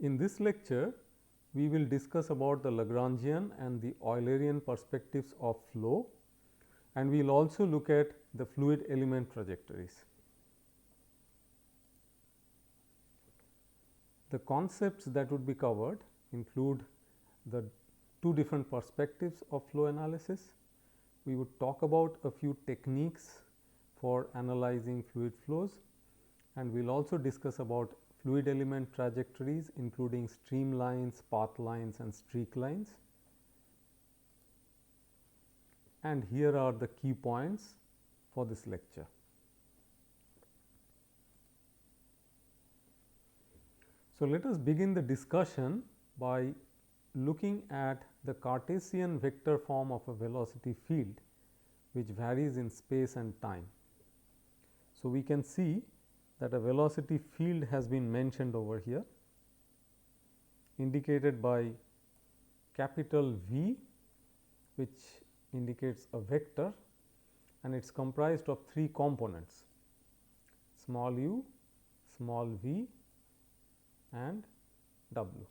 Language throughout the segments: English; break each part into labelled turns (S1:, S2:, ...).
S1: In this lecture, we will discuss about the Lagrangian and the Eulerian perspectives of flow, and we will also look at the fluid element trajectories. The concepts that would be covered include the two different perspectives of flow analysis. We would talk about a few techniques for analyzing fluid flows, and we will also discuss about fluid element trajectories including streamlines, path lines and streak lines. And here are the key points for this lecture. So, let us begin the discussion by looking at the Cartesian vector form of a velocity field, which varies in space and time. So, we can see that a velocity field has been mentioned over here, indicated by capital V, which indicates a vector, and it is comprised of three components: small u, small v and w.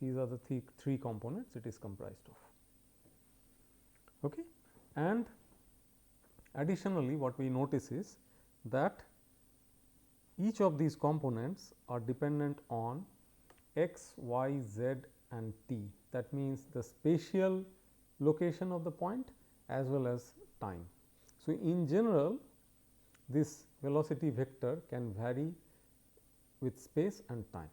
S1: These are the three components it is comprised of. Okay. And additionally, what we notice is that each of these components are dependent on x, y, z and t. That means, the spatial location of the point as well as time. So, in general, this velocity vector can vary with space and time.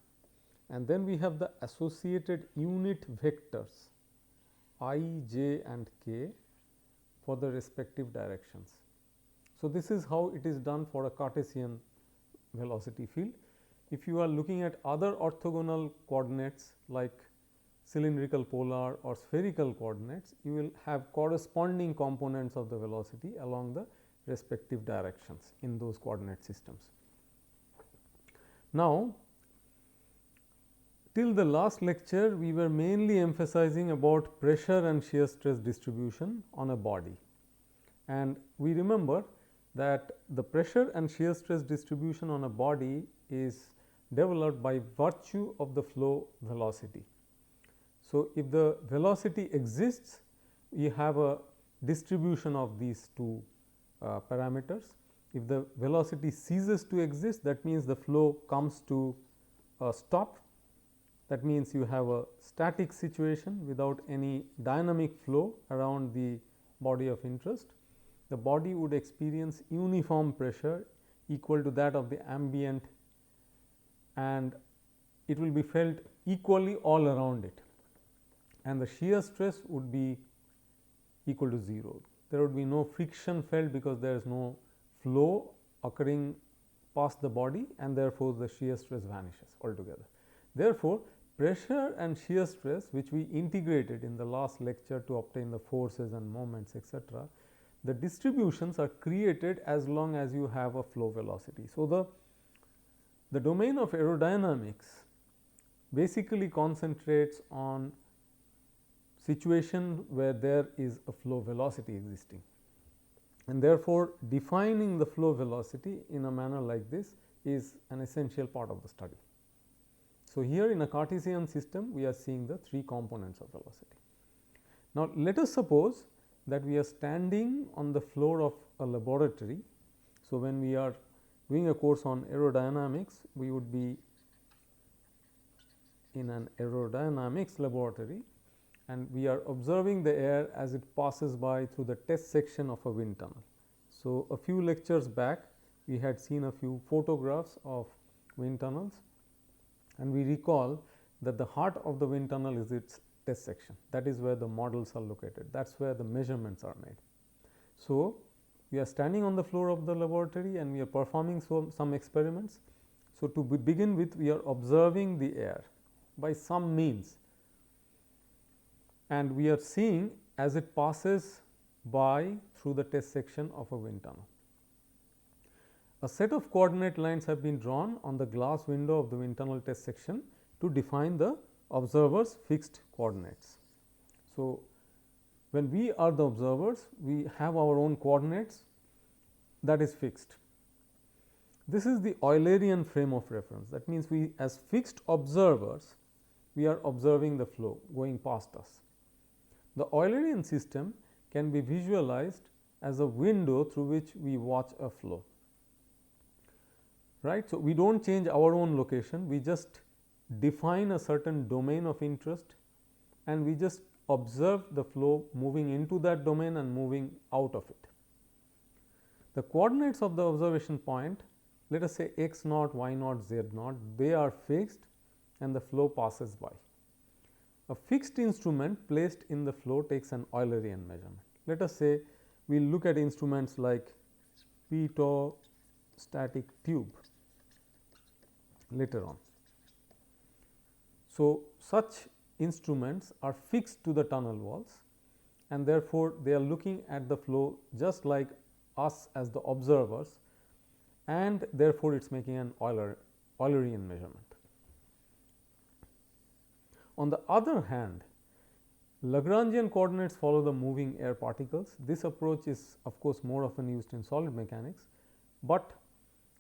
S1: And then we have the associated unit vectors I, j and k for the respective directions. So, this is how it is done for a Cartesian velocity field. If you are looking at other orthogonal coordinates like cylindrical polar or spherical coordinates, you will have corresponding components of the velocity along the respective directions in those coordinate systems. Now, till the last lecture, we were mainly emphasizing about pressure and shear stress distribution on a body, and we remember that the pressure and shear stress distribution on a body is developed by virtue of the flow velocity. So, if the velocity exists, you have a distribution of these two parameters. If the velocity ceases to exist, that means the flow comes to a stop. That means, you have a static situation without any dynamic flow around the body of interest. The body would experience uniform pressure equal to that of the ambient, and it will be felt equally all around it, and the shear stress would be equal to 0. There would be no friction felt because there is no flow occurring past the body, and therefore, the shear stress vanishes altogether. Therefore, pressure and shear stress, which we integrated in the last lecture to obtain the forces and moments etc., the distributions are created as long as you have a flow velocity. So, the domain of aerodynamics basically concentrates on situation where there is a flow velocity existing, and therefore, defining the flow velocity in a manner like this is an essential part of the study. So, here in a Cartesian system, we are seeing the three components of velocity. Now, let us suppose that we are standing on the floor of a laboratory. So, when we are doing a course on aerodynamics, we would be in an aerodynamics laboratory, and we are observing the air as it passes by through the test section of a wind tunnel. So, a few lectures back, we had seen a few photographs of wind tunnels, and we recall that the heart of the wind tunnel is its test section. That is where the models are located. That is where the measurements are made. So, we are standing on the floor of the laboratory and we are performing some experiments. So, to begin with, we are observing the air by some means. and we are seeing as it passes by through the test section of a wind tunnel. A set of coordinate lines have been drawn on the glass window of the wind tunnel test section to define the observer's fixed coordinates. So, when we are the observers, we have our own coordinates that is fixed. This is the Eulerian frame of reference. That means, we as fixed observers, we are observing the flow going past us. The Eulerian system can be visualized as a window through which we watch a flow, right. So, we do not change our own location, we just define a certain domain of interest and we just observe the flow moving into that domain and moving out of it. The coordinates of the observation point, let us say x naught, y naught, z naught, they are fixed and the flow passes by. A fixed instrument placed in the flow takes an Eulerian measurement. Let us say we will look at instruments like pitot-static tube later on. So, such instruments are fixed to the tunnel walls and therefore, they are looking at the flow just like us as the observers and therefore, it is making an Eulerian measurement. On the other hand, Lagrangian coordinates follow the moving air particles. This approach is of course, more often used in solid mechanics, but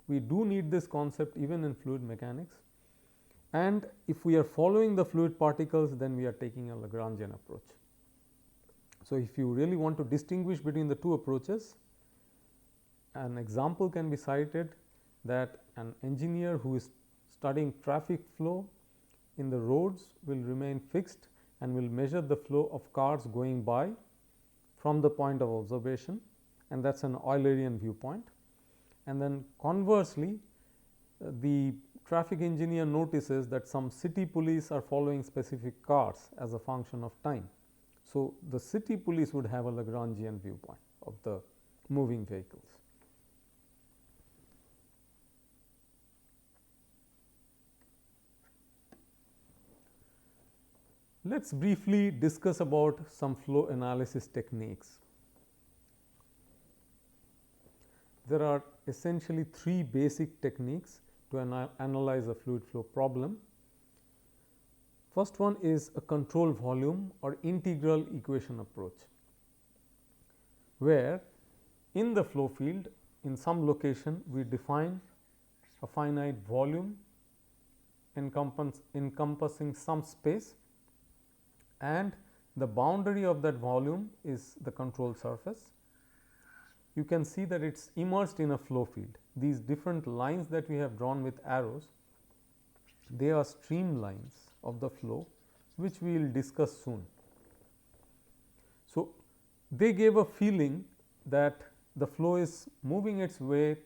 S1: we do need this concept even in fluid mechanics. And if we are following the fluid particles, then we are taking a Lagrangian approach. So, if you really want to distinguish between the two approaches, an example can be cited that an engineer who is studying traffic flow in the roads will remain fixed and will measure the flow of cars going by from the point of observation, and that is an Eulerian viewpoint. And then conversely, the traffic engineer notices that some city police are following specific cars as a function of time. So, the city police would have a Lagrangian viewpoint of the moving vehicles. Let us briefly discuss about some flow analysis techniques. There are essentially three basic techniques to analyze a fluid flow problem. First one is a control volume or integral equation approach, where in the flow field in some location we define a finite volume encompassing some space, and the boundary of that volume is the control surface. You can see that it is immersed in a flow field. These different lines that we have drawn with arrows, they are streamlines of the flow, which we will discuss soon. So, they gave a feeling that the flow is moving its way,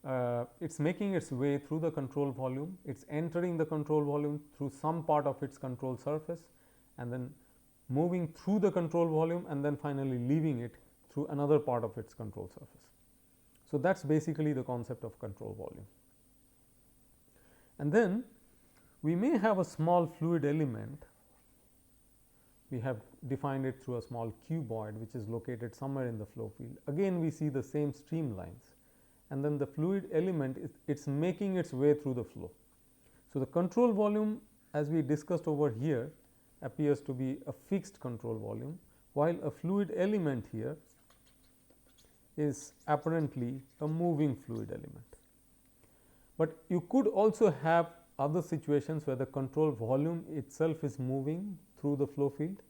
S1: it is making its way through the control volume, it is entering the control volume through some part of its control surface and then moving through the control volume and then finally leaving it through another part of its control surface. So, that is basically the concept of control volume. And then we may have a small fluid element, we have defined it through a small cuboid which is located somewhere in the flow field. Again we see the same streamlines, and then the fluid element it is making its way through the flow. So, the control volume, as we discussed over here, appears to be a fixed control volume, while a fluid element here is apparently a moving fluid element. But you could also have other situations where the control volume itself is moving through the flow field,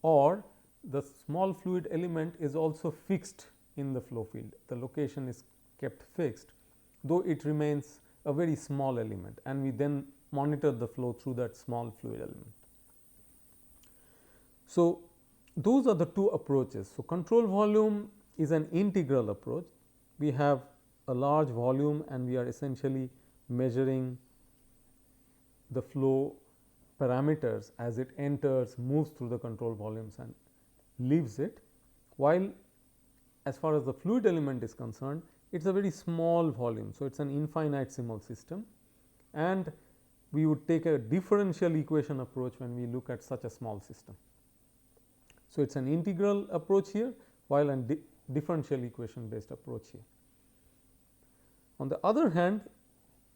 S1: or the small fluid element is also fixed in the flow field. The location is kept fixed, though it remains a very small element, and we then monitor the flow through that small fluid element. So, those are the two approaches. So, control volume is an integral approach. We have a large volume and we are essentially measuring the flow parameters as it enters, moves through the control volumes and leaves it, while as far as the fluid element is concerned, it is a very small volume. So, it is an infinitesimal system, and we would take a differential equation approach when we look at such a small system. So, it is an integral approach here, while a differential equation based approach here. On the other hand,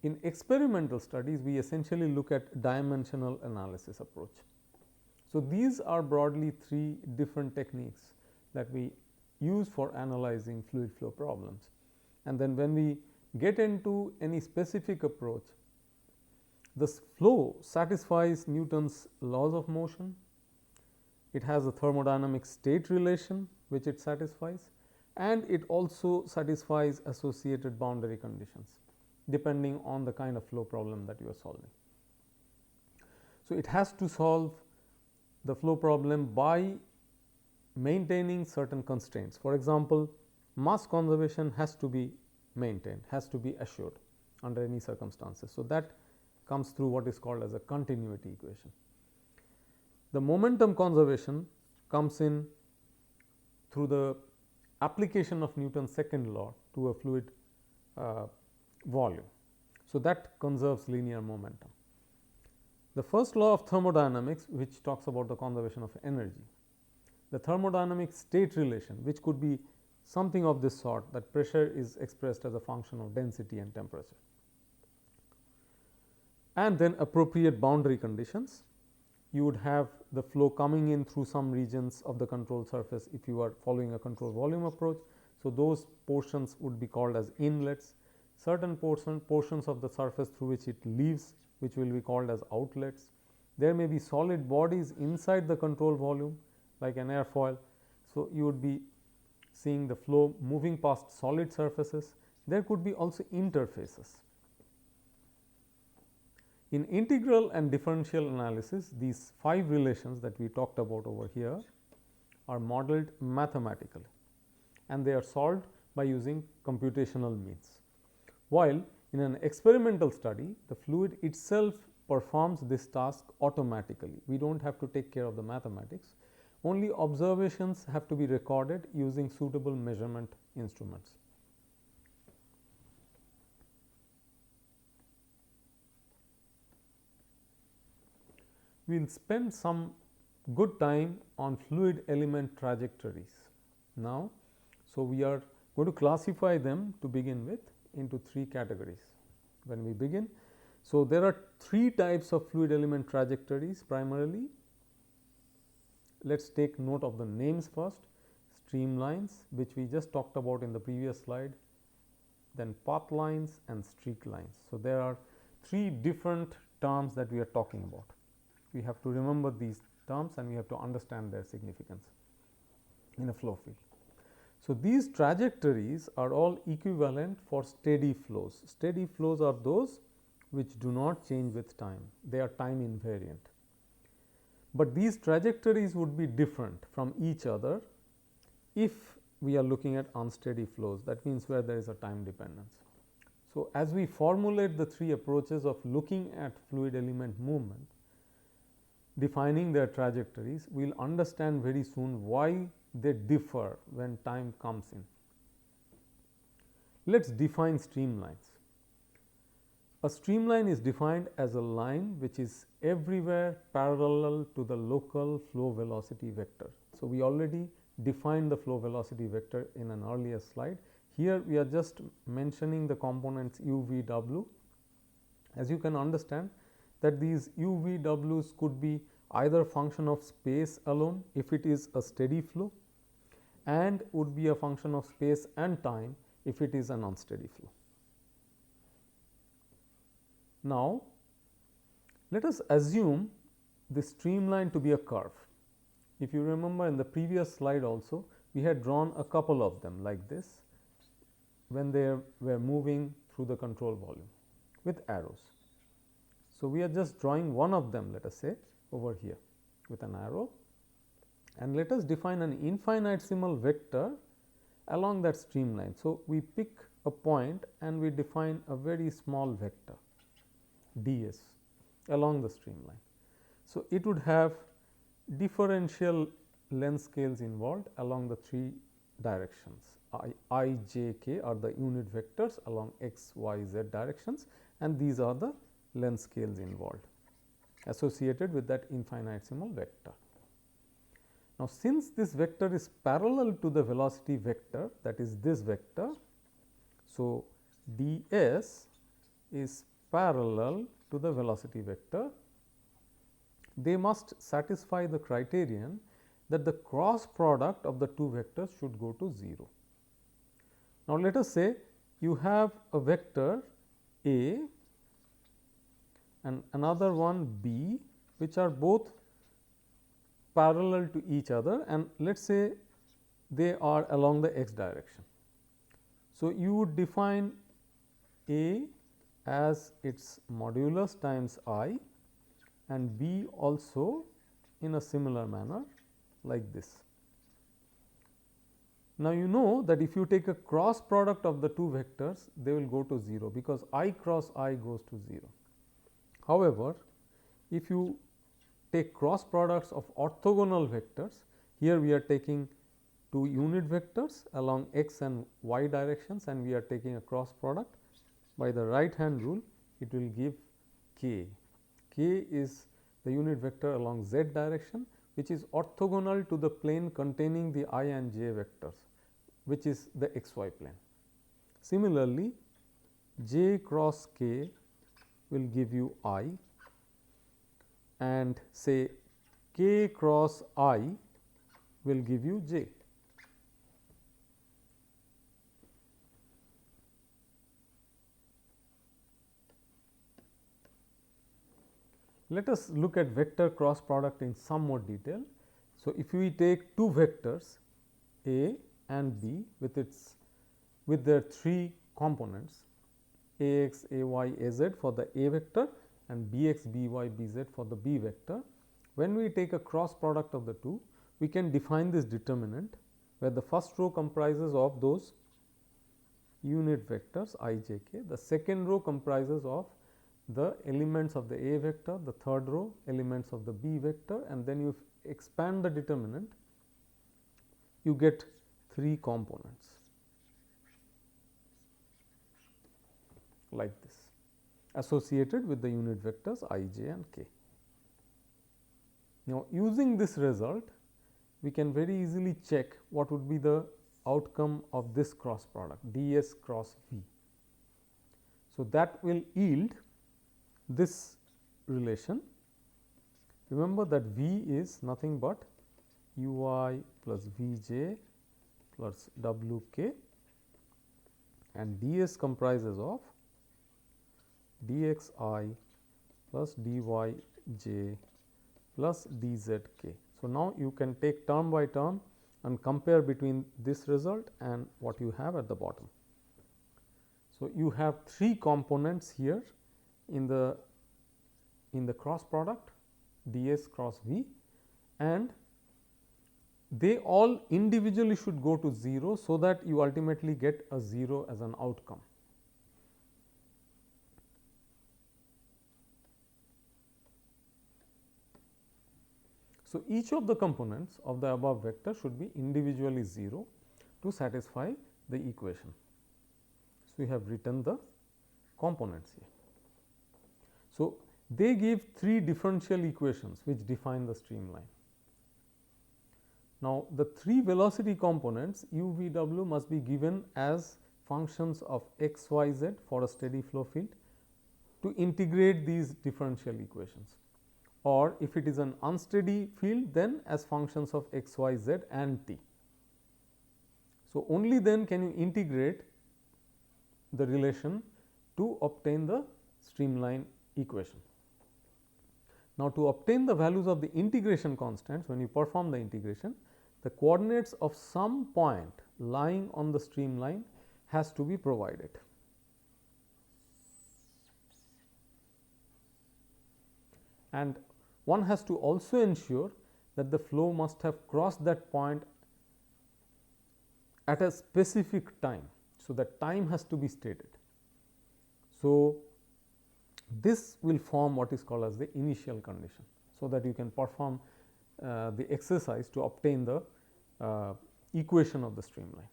S1: in experimental studies, we essentially look at dimensional analysis approach. So, these are broadly three different techniques that we use for analyzing fluid flow problems. And then when we get into any specific approach, this flow satisfies Newton's laws of motion, it has a thermodynamic state relation which it satisfies, and it also satisfies associated boundary conditions depending on the kind of flow problem that you are solving. So, it has to solve the flow problem by maintaining certain constraints. For example, mass conservation has to be maintained, has to be assured under any circumstances. So, that comes through what is called as a continuity equation. The momentum conservation comes in through the application of Newton's second law to a fluid volume. So, that conserves linear momentum. The first law of thermodynamics, which talks about the conservation of energy, the thermodynamic state relation, which could be something of this sort, that pressure is expressed as a function of density and temperature, and then appropriate boundary conditions. You would have the flow coming in through some regions of the control surface if you are following a control volume approach. So, those portions would be called as inlets, certain portions of the surface through which it leaves, which will be called as outlets. There may be solid bodies inside the control volume like an airfoil. So, you would be seeing the flow moving past solid surfaces. There could be also interfaces. In integral and differential analysis, these 5 relations that we talked about over here are modeled mathematically, and they are solved by using computational means. While in an experimental study, the fluid itself performs this task automatically. We do not have to take care of the mathematics, only observations have to be recorded using suitable measurement instruments. We will spend some good time on fluid element trajectories now. So, we are going to classify them to begin with into 3 categories when we begin. So, there are 3 types of fluid element trajectories primarily. Let us take note of the names first: streamlines, which we just talked about in the previous slide, then path lines and streak lines. So, there are 3 different terms that we are talking about. We have to remember these terms and we have to understand their significance in a flow field. So, these trajectories are all equivalent for steady flows. Steady flows are those which do not change with time, they are time invariant. But these trajectories would be different from each other if we are looking at unsteady flows, that means where there is a time dependence. So, as we formulate the 3 approaches of looking at fluid element movement, defining their trajectories, we will understand very soon why they differ when time comes in. Let us define streamlines. A streamline is defined as a line which is everywhere parallel to the local flow velocity vector. So, we already defined the flow velocity vector in an earlier slide. Here we are just mentioning the components u, v, w. As you can understand that these u, v, w's could be either function of space alone if it is a steady flow, and would be a function of space and time if it is an unsteady flow. Now, let us assume this streamline to be a curve. If you remember in the previous slide also, we had drawn a couple of them like this when they were moving through the control volume with arrows. So, we are just drawing one of them, let us say over here with an arrow, and let us define an infinitesimal vector along that streamline. So, we pick a point and we define a very small vector ds along the streamline. So, it would have differential length scales involved along the 3 directions. I, j, k are the unit vectors along x, y, z directions, and these are the length scales involved associated with that infinitesimal vector. Now, since this vector is parallel to the velocity vector, that is this vector. So, d s is parallel to the velocity vector. They must satisfy the criterion that the cross product of the two vectors should go to 0. Now, let us say you have a vector A and another one B, which are both parallel to each other, and let us say they are along the x direction. So, you would define A as its modulus times I and B also in a similar manner like this. Now, you know that if you take a cross product of the two vectors, they will go to 0, because I cross I goes to 0. However, if you take cross products of orthogonal vectors, here we are taking two unit vectors along x and y directions, and we are taking a cross product. By the right hand rule, it will give k. K is the unit vector along z direction, which is orthogonal to the plane containing the I and j vectors, which is the xy plane. Similarly, j cross k will give you I, and say k cross I will give you j. Let us look at vector cross product in some more detail. So, if we take two vectors A and B with their three components a x, a y, a z for the A vector and b x, b y, b z for the B vector. When we take a cross product of the two, we can define this determinant, where the first row comprises of those unit vectors I j k, the second row comprises of the elements of the A vector, the third row elements of the B vector, and then you expand the determinant, you get three components like this associated with the unit vectors I j and k. Now, using this result, we can very easily check what would be the outcome of this cross product d s cross v. So, that will yield this relation. Remember that v is nothing but u I plus v j plus w k, and d s comprises of d x I plus d y j plus d z k. So, now you can take term by term and compare between this result and what you have at the bottom. So, you have three components here in the cross product d s cross v, and they all individually should go to 0, so that you ultimately get a 0 as an outcome. So, each of the components of the above vector should be individually 0 to satisfy the equation. So, we have written the components here. So, they give three differential equations which define the streamline. Now, the three velocity components u v w must be given as functions of x y z for a steady flow field to integrate these differential equations, or if it is an unsteady field, then as functions of x y z and t. So, only then can you integrate the relation to obtain the streamline equation. Now, to obtain the values of the integration constants, when you perform the integration, the coordinates of some point lying on the streamline has to be provided. And one has to also ensure that the flow must have crossed that point at a specific time. So, that time has to be stated. So, this will form what is called as the initial condition. So, that you can perform the exercise to obtain the equation of the streamline.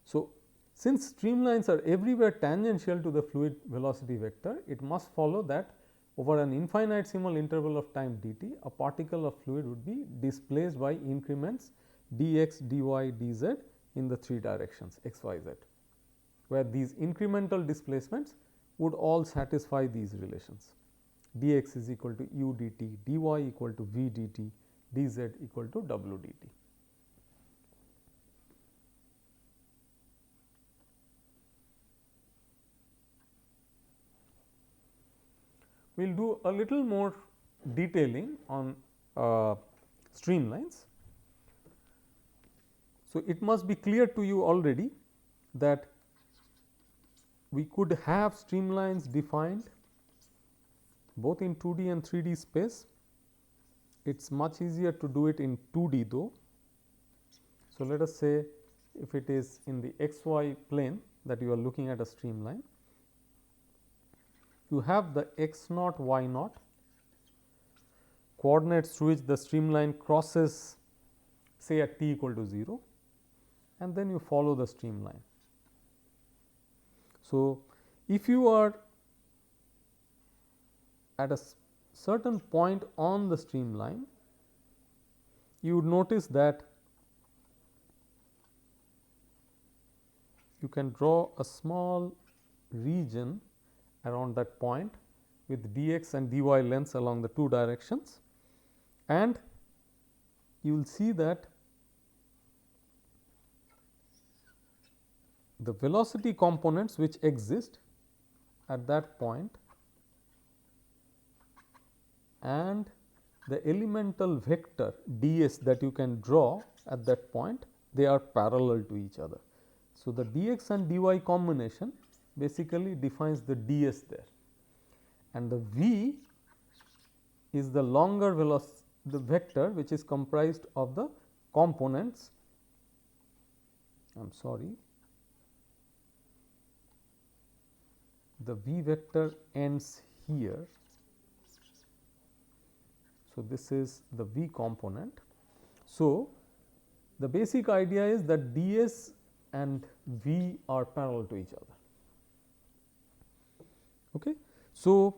S1: So, since streamlines are everywhere tangential to the fluid velocity vector, it must follow that over an infinitesimal interval of time dt, a particle of fluid would be displaced by increments dx, dy, dz in the 3 directions x, y, z, where these incremental displacements would all satisfy these relations. Dx is equal to u dt, dy equal to v dt, dz equal to w dt. We will do a little more detailing on streamlines. So, it must be clear to you already that we could have streamlines defined both in 2D and 3D space. It is much easier to do it in 2D though. So, let us say if it is in the xy plane that you are looking at a streamline, you have the x naught, y naught coordinates through which the streamline crosses, say at t equal to 0, and then you follow the streamline. So, if you are at a certain point on the streamline, you would notice that you can draw a small region around that point with dx and dy lengths along the 2 directions, and you will see that the velocity components which exist at that point and the elemental vector ds that you can draw at that point, they are parallel to each other. So, the dx and dy combination basically defines the ds there, and the v is the longer velocity, the vector which is comprised of the components. I am sorry, the v vector ends here. So, this is the v component. So, the basic idea is that ds and v are parallel to each other. Okay. So,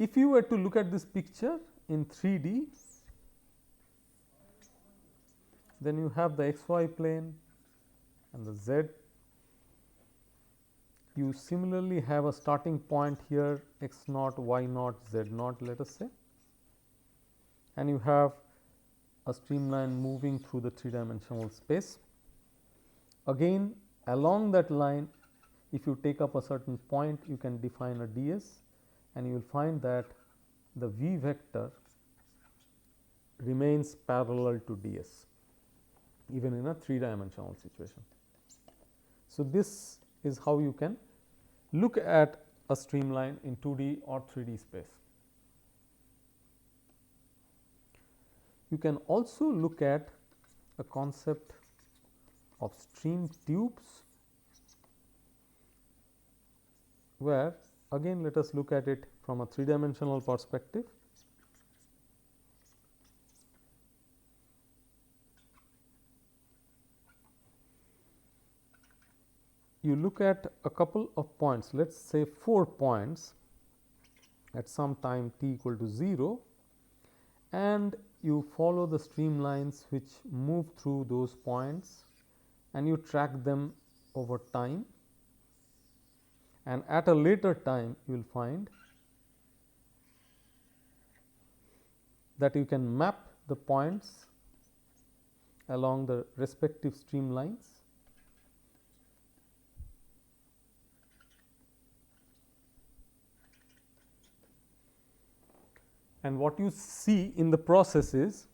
S1: if you were to look at this picture in 3D, then you have the xy plane and the z. You similarly have a starting point here x naught, y naught, z naught, let us say, and you have a streamline moving through the 3 dimensional space. Again, along that line, if you take up a certain point, you can define a ds, and you will find that the v vector remains parallel to ds even in a 3 dimensional situation. So, this is how you can look at a streamline in 2D or 3D space. You can also look at a concept of stream tubes, where again let us look at it from a 3 dimensional perspective. You look at a couple of points, let us say 4 points at some time t equal to 0, and you follow the streamlines which move through those points and you track them over time, and at a later time you will find that you can map the points along the respective streamlines. And what you see in the process is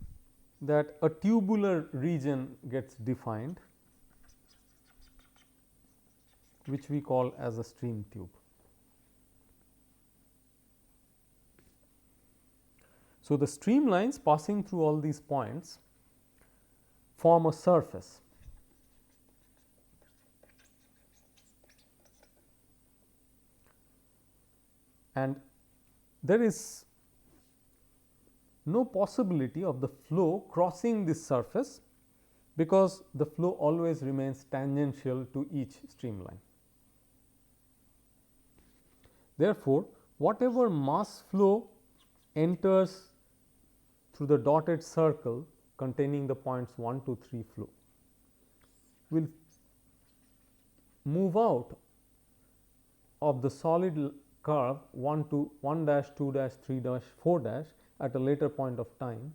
S1: that a tubular region gets defined, which we call as a stream tube. So, the streamlines passing through all these points form a surface. And there is no possibility of the flow crossing this surface, because the flow always remains tangential to each streamline. Therefore, whatever mass flow enters through the dotted circle containing the points 1, 2, 3 flow will move out of the solid curve 1 to 1 dash, 2 dash, 3 dash, 4 dash at a later point of time,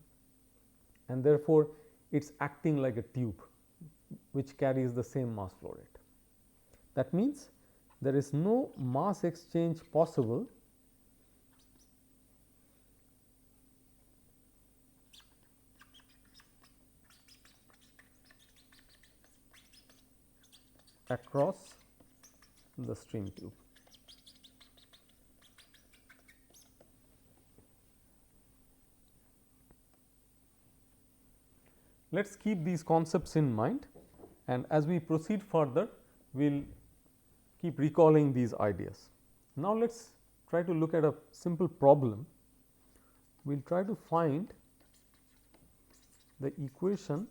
S1: and therefore, it is acting like a tube which carries the same mass flow rate. That means, there is no mass exchange possible across the stream tube. Let us keep these concepts in mind, and as we proceed further, we will keep recalling these ideas. Now, let us try to look at a simple problem. We will try to find the equation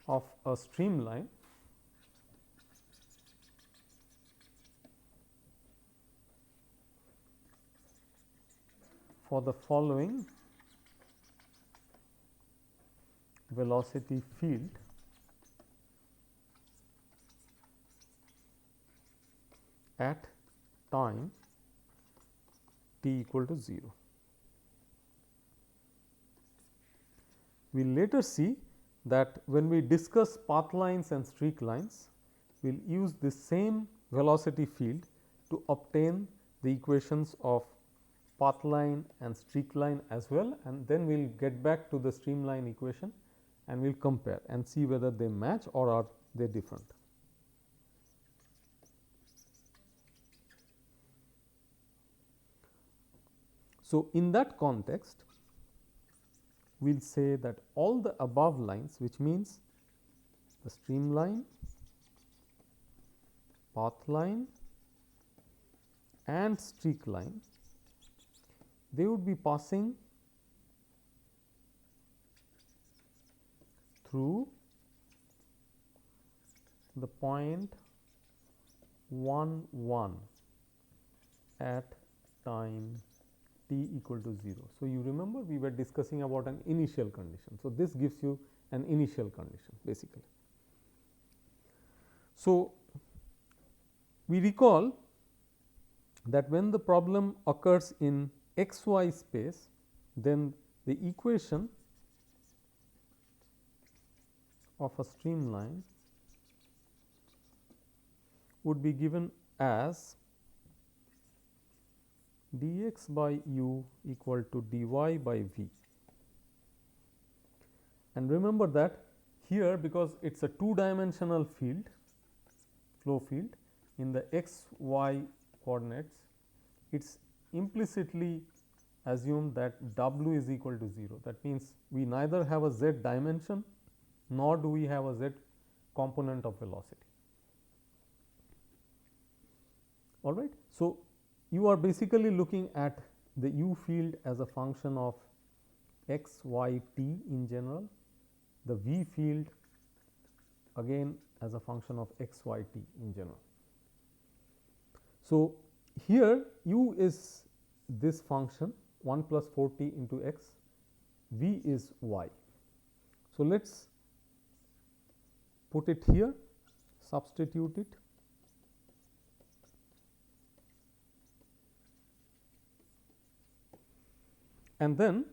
S1: of a streamline for the following velocity field at time t equal to 0. We will later see that when we discuss path lines and streak lines, we will use the same velocity field to obtain the equations of path line and streak line as well, and then we will get back to the streamline equation and we will compare and see whether they match or are they different. So, in that context, we will say that all the above lines, which means the streamline, path line and streak line, they would be passing through the point 1 1 at time t equal to 0. So, you remember we were discussing about an initial condition. So, this gives you an initial condition basically. So, we recall that when the problem occurs in x y space, then the equation of a streamline would be given as dx by u equal to dy by v. And remember that here, because it is a two dimensional field, flow field in the x y coordinates, it is implicitly assumed that w is equal to 0. That means, we neither have a z dimension nor do we have a z component of velocity. All right. So, you are basically looking at the u field as a function of x, y, t in general, the v field again as a function of x, y, t in general. So, here u is this function 1 plus 4t into x, v is y. So, let us put it here, substitute it, and then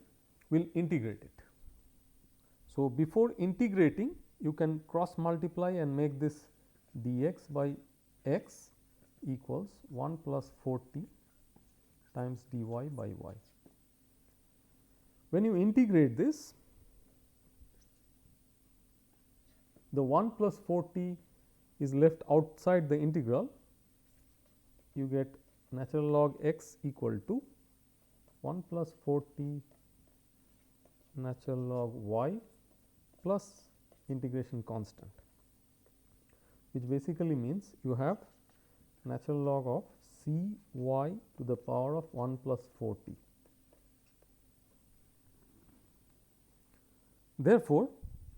S1: we will integrate it. So, before integrating, you can cross multiply and make this dx by x equals 1 plus 4t times dy by y. When you integrate this, the 1 plus 4t is left outside the integral, you get natural log x equal to 1 plus 4t natural log y plus integration constant, which basically means you have natural log of c y to the power of 1 plus 4t. Therefore,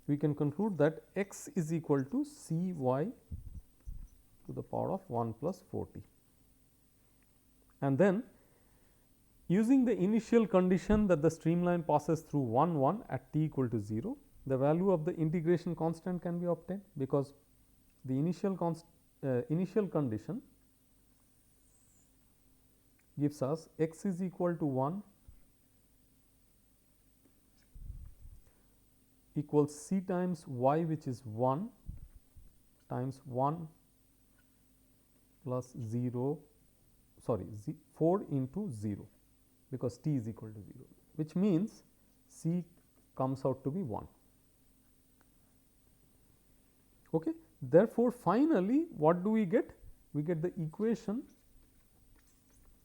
S1: we can conclude that x is equal to c y to the power of 1 plus 4t. And then using the initial condition that the streamline passes through 1 1 at t equal to 0, the value of the integration constant can be obtained, because the initial condition gives us x is equal to 1 equals c times y, which is 1 times 1 plus 0 sorry 4 into 0, because t is equal to 0, which means c comes out to be 1. Okay. Therefore, finally, what do we get? We get the equation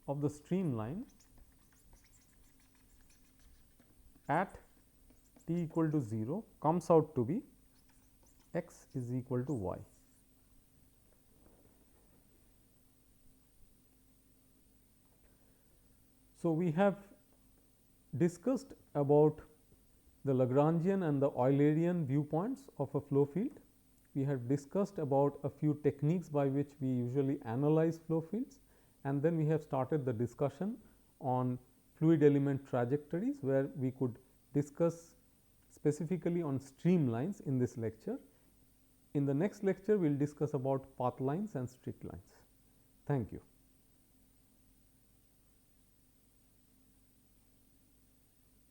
S1: of the streamline at t equal to 0 comes out to be x is equal to y. So, we have discussed about the Lagrangian and the Eulerian viewpoints of a flow field. We have discussed about a few techniques by which we usually analyze flow fields, and then we have started the discussion on fluid element trajectories, where we could discuss specifically on streamlines in this lecture. In the next lecture, we will discuss about path lines and straight lines. Thank you.